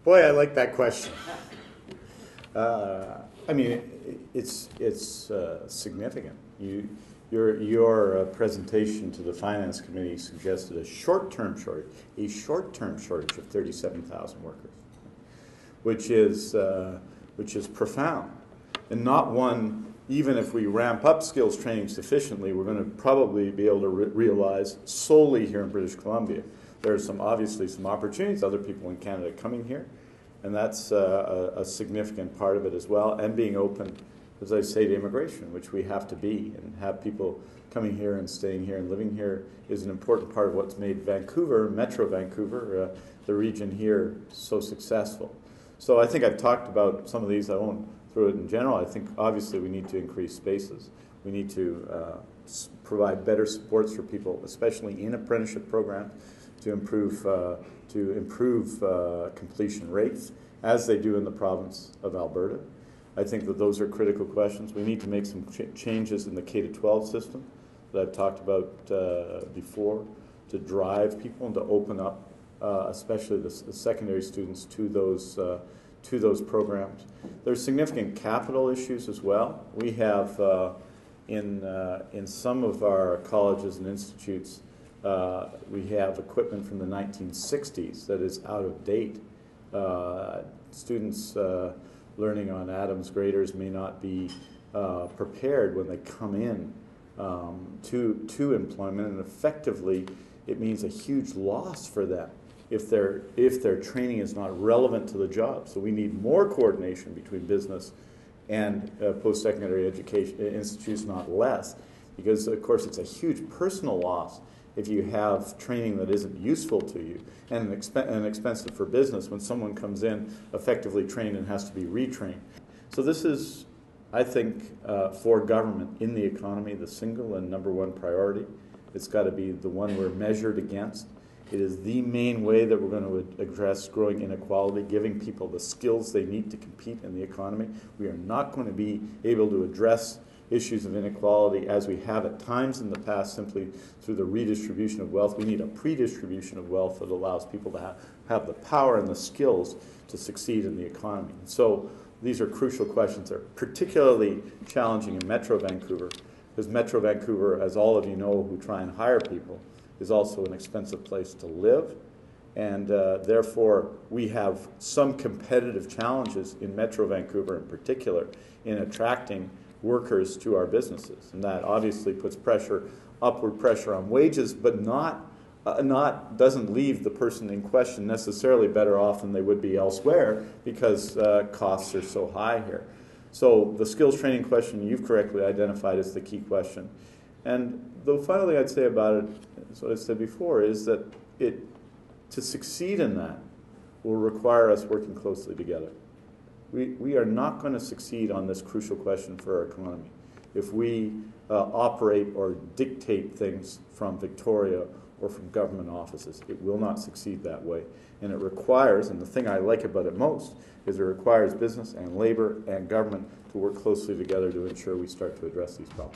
Boy, I like that question. I mean, it's significant. Your presentation to the Finance Committee suggested a short-term shortage of 37,000 workers, which is profound, and not one. Even if we ramp up skills training sufficiently, we're going to probably be able to realize solely here in British Columbia. There are obviously some opportunities, other people in Canada coming here, and that's a significant part of it as well, and being open, as I say, to immigration, which we have to be, and have people coming here and staying here and living here is an important part of what's made Vancouver, Metro Vancouver, the region here, so successful. So I think I've talked about some of these. I won't through it in general. I think obviously we need to increase spaces. We need to provide better supports for people, especially in apprenticeship programs, to improve completion rates, as they do in the province of Alberta. I think that those are critical questions. We need to make some changes in the K-12 system that I've talked about before, to drive people and to open up, especially the secondary students, to those programs. There's significant capital issues as well. We have in some of our colleges and institutes, we have equipment from the 1960s that is out of date. Students learning on Adams graders may not be prepared when they come in to employment, and effectively it means a huge loss for them if their training is not relevant to the job. So we need more coordination between business and post-secondary education institutes, not less, because of course it's a huge personal loss if you have training that isn't useful to you, and expensive for business when someone comes in effectively trained and has to be retrained. So this is, I think, for government in the economy, the single and #1 priority. It's got to be the one we're measured against. It is the main way that we're going to address growing inequality, giving people the skills they need to compete in the economy. We are not going to be able to address issues of inequality as we have at times in the past simply through the redistribution of wealth. We need a pre-distribution of wealth that allows people to have the power and the skills to succeed in the economy. So these are crucial questions. They're particularly challenging in Metro Vancouver, because Metro Vancouver, as all of you know who try and hire people, is also an expensive place to live, and therefore we have some competitive challenges in Metro Vancouver in particular in attracting workers to our businesses, and that obviously puts upward pressure on wages, but doesn't leave the person in question necessarily better off than they would be elsewhere, because costs are so high here. So the skills training question you've correctly identified as the key question. And the final thing I'd say about it, is what I said before, is that to succeed in that will require us working closely together. We are not going to succeed on this crucial question for our economy if we operate or dictate things from Victoria or from government offices. It will not succeed that way. And it requires, and the thing I like about it most, is it requires business and labor and government to work closely together to ensure we start to address these problems.